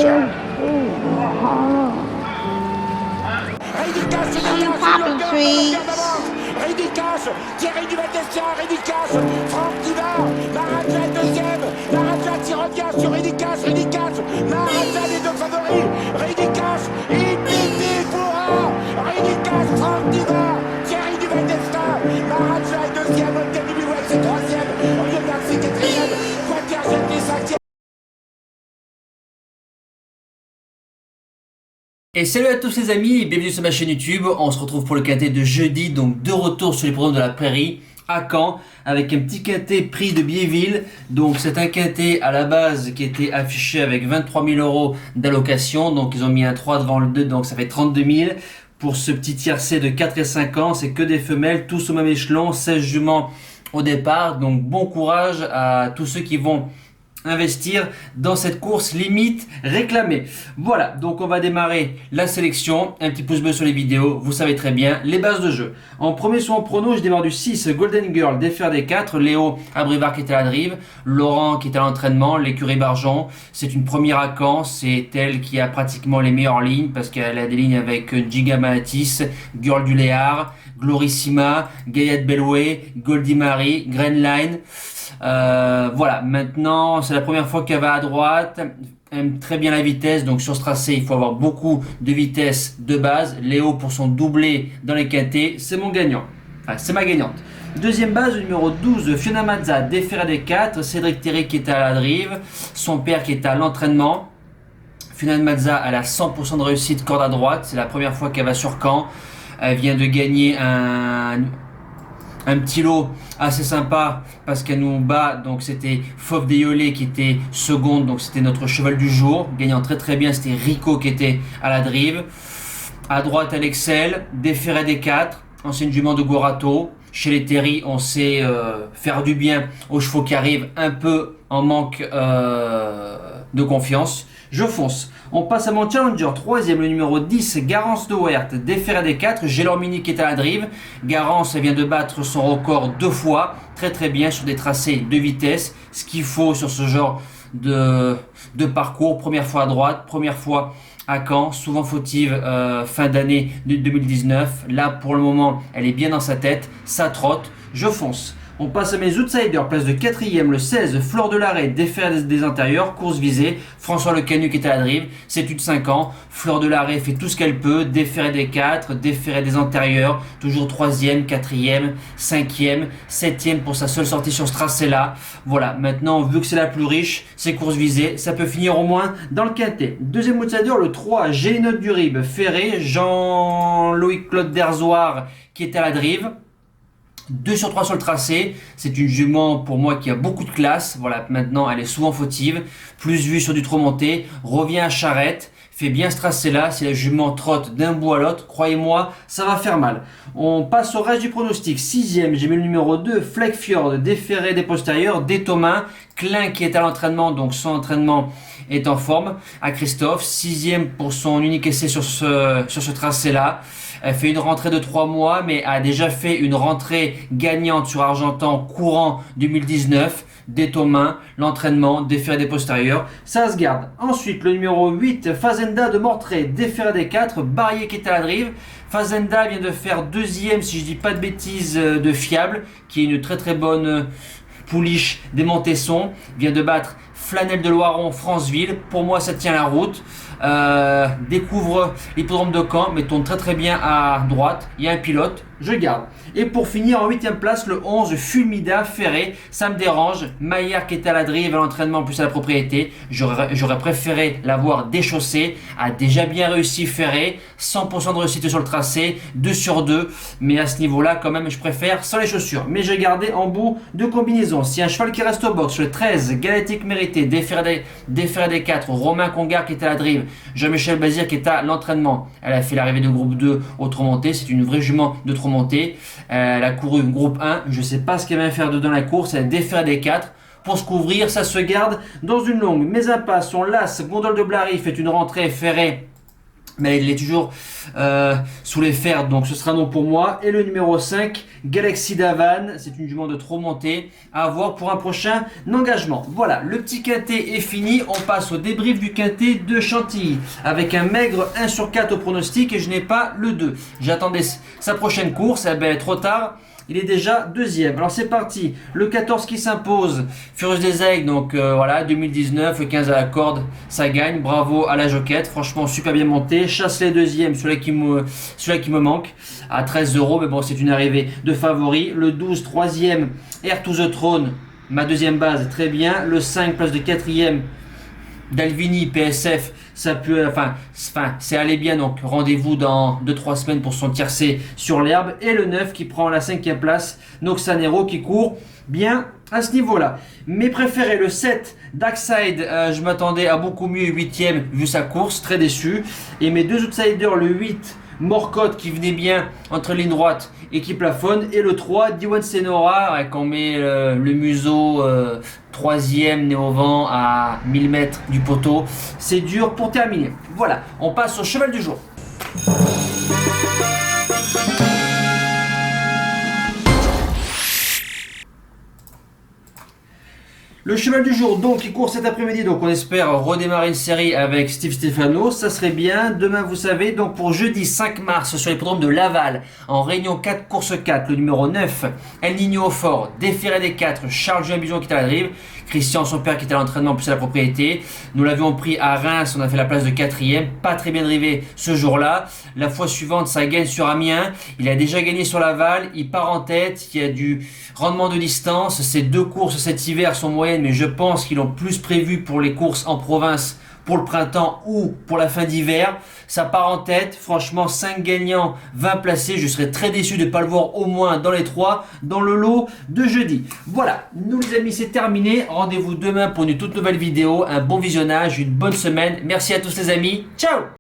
Poppy treats. Reddy Cash, Thierry Duval-Destia, Reddy Cash, Franck Diva, Maharaja deuxième, Maharaja qui revient sur Reddy Cash, Maharaja les deux favoris, Reddy Cash, Infinity Foura, Reddy Cash, Franck Diva, Thierry Duval-Destia, Maharaja est deuxième, Olga Biwell c'est troisième, Oriol Garcia quatrième, Quater Jetty cinquième. Et salut à tous les amis et bienvenue sur ma chaîne YouTube. On se retrouve pour le quintet de jeudi, donc de retour sur les programmes de la Prairie à Caen avec un petit quintet prix de Biéville. Donc c'est un quintet à la base qui était affiché avec 23 000 € d'allocation, donc ils ont mis un 3 devant le 2, donc ça fait 32 000. Pour ce petit tiercé de 4 et 5 ans, c'est que des femelles, tous au même échelon, 16 juments au départ. Donc bon courage à tous ceux qui vont investir dans cette course limite réclamée. Voilà, donc on va démarrer la sélection. Un petit pouce bleu sur les vidéos, vous savez très bien les bases de jeu. En premier sur mon prono, je démarre du 6 Golden Girl, défaire des 4, Léo Abrivard qui est à la drive, Laurent qui est à l'entraînement, l'écurie Bargeon. C'est une première à Caen, c'est elle qui a pratiquement les meilleures lignes parce qu'elle a des lignes avec Giga Mahatis, Girl du Léard, Glorissima, Gaïa de Belway, Goldie Marie, Greenline. Voilà, maintenant c'est la première fois qu'elle va à droite, aime très bien la vitesse, donc sur ce tracé il faut avoir beaucoup de vitesse de base. Léo pour son doublé dans les quintés, c'est mon gagnant, enfin c'est ma gagnante. Deuxième base, numéro 12, Fiona Mazza, déféré des 4, Cédric Thierry qui est à la drive, son père qui est à l'entraînement. Fiona Mazza, elle a 100% de réussite corde à droite, c'est la première fois qu'elle va sur Caen. Elle vient de gagner un petit lot assez sympa parce qu'elle nous bat, donc c'était Fauve Déolé qui était seconde, donc c'était notre cheval du jour, gagnant très très bien, c'était Rico qui était à la drive. À droite elle excelle, déféré des 4, ancienne jument de Gorato. Chez les Terry on sait faire du bien aux chevaux qui arrivent un peu en manque de confiance. Je fonce. On passe à mon challenger, troisième, le numéro 10, Garance de Wert, déféré des 4, Gélormini qui est à la drive. Garance, elle vient de battre son record 2 fois, très très bien sur des tracés de vitesse, ce qu'il faut sur ce genre de parcours. Première fois à droite, première fois à Caen, souvent fautive fin d'année de 2019. Là pour le moment, elle est bien dans sa tête, ça trotte, je fonce. On passe à mes outsiders, place de 4ème, le 16, Fleur de l'Arrêt, défaire des intérieurs, course visée, François Le Canu qui est à la drive, c'est une 5 ans, Fleur de l'Arrêt fait tout ce qu'elle peut, déférer des 4, déférer des antérieurs, toujours 3ème, 4ème, 5ème, 7ème pour sa seule sortie sur ce tracé-là. Voilà, maintenant, vu que c'est la plus riche, c'est course visée, ça peut finir au moins dans le quintet. Deuxième outsider, le 3, Génote du Rib, Ferré, Jean-Loïc Claude Derzoir qui est à la drive. 2 sur 3 sur le tracé, c'est une jument pour moi qui a beaucoup de classe. Voilà, maintenant elle est souvent fautive, plus vue sur du trop monté, revient à charrette, fait bien ce tracé là. Si la jument trotte d'un bout à l'autre, croyez-moi, ça va faire mal. On passe au reste du pronostic. 6ème, j'ai mis le numéro 2, Fleckfjord, déféré des postérieurs, des Thomas, Klein qui est à l'entraînement, donc son entraînement est en forme, à Christophe. 6ème pour son unique essai sur ce tracé là. Elle fait une rentrée de 3 mois, mais a déjà fait une rentrée gagnante sur Argentan courant 2019. Des Thomas, l'entraînement, déféré des postérieurs, ça se garde. Ensuite, le numéro 8, Fazenda de Mortré, déféré des 4, Barrier qui est à la drive. Fazenda vient de faire 2ème, si je dis pas de bêtises, de Fiable, qui est une très très bonne pouliche des Montesson, vient de battre Flanelle de Loiron, Franceville. Pour moi, ça tient la route. Découvre l'hippodrome de Caen, mais tourne très très bien à droite. Il y a un pilote, je garde. Et pour finir en 8ème place, le 11, Fulmida Ferré, ça me dérange. Maillard qui est à la drive, à l'entraînement plus à la propriété. J'aurais préféré l'avoir déchaussé. A déjà bien réussi Ferré, 100% de réussite sur le tracé, 2 sur 2. Mais à ce niveau-là, quand même, je préfère sans les chaussures. Mais j'ai gardé en bout de combinaison. Si un cheval qui reste au box, le 13, Galétique Mérité, déféré des 4, Romain Congar qui est à la drive, Jean-Michel Bazir qui est à l'entraînement. Elle a fait l'arrivée de groupe 2 au trop monté, c'est une vraie jument de trop monté. Elle a couru groupe 1, je sais pas ce qu'elle va faire dedans la course, elle a déféré des 4. Pour se couvrir, ça se garde dans une longue. Mes impasses sont l'As, Gondole de Blary fait une rentrée ferrée mais il est toujours sous les fers, donc ce sera non pour moi. Et le numéro 5, Galaxy d'Havane, c'est une jument de trop montée, à voir pour un prochain engagement. Voilà, le petit quintet est fini, on passe au débrief du quintet de Chantilly, avec un maigre 1 sur 4 au pronostic, et je n'ai pas le 2. J'attendais sa prochaine course, eh ben trop tard. Il est déjà deuxième. Alors c'est parti. Le 14 qui s'impose. Furious des Aigles. Donc voilà, 2019. Le 15 à la corde. Ça gagne. Bravo à la Joquette. Franchement, super bien monté. Chasse les deuxièmes. Celui-là qui me manque. À 13 euros. Mais bon, c'est une arrivée de favori. Le 12, troisième. Air to the Throne. Ma deuxième base. Très bien. Le 5, place de quatrième. Dalvini, PSF, ça peut, c'est aller bien, donc rendez-vous dans 2-3 semaines pour son tiercé sur l'herbe. Et le 9 qui prend la 5e place, Noxanero qui court bien à ce niveau-là. Mes préférés, le 7, Darkside, je m'attendais à beaucoup mieux, 8e vu sa course, très déçu. Et mes deux outsiders, le 8, Morcotte qui venait bien entre ligne droite et qui plafonne, et le 3, Diwan Senora, ouais, qu'on met le museau 3e né au vent à 1000 mètres du poteau. C'est dur pour terminer. Voilà, on passe au cheval du jour. Le cheval du jour, donc, qui court cet après-midi, donc on espère redémarrer une série avec Steve Stefano, ça serait bien. Demain, vous savez, donc pour jeudi 5 mars sur l'hippodrome de Laval, en réunion 4, course 4, le numéro 9, El Niño au fort, Déféré des 4, Charles-Julien Bijon qui est à la drive, Christian, son père qui était à l'entraînement, plus à la propriété. Nous l'avions pris à Reims, on a fait la place de 4e, pas très bien drivé ce jour-là. La fois suivante, ça gagne sur Amiens, il a déjà gagné sur Laval, il part en tête, il y a du rendement de distance. Ces deux courses cet hiver sont moyennes, mais je pense qu'ils l'ont plus prévu pour les courses en province pour le printemps ou pour la fin d'hiver. Ça part en tête, franchement 5 gagnants, 20 placés, je serais très déçu de ne pas le voir au moins dans les 3 dans le lot de jeudi. Voilà, nous les amis, c'est terminé. Rendez-vous demain pour une toute nouvelle vidéo, un bon visionnage, une bonne semaine. Merci à tous les amis, ciao.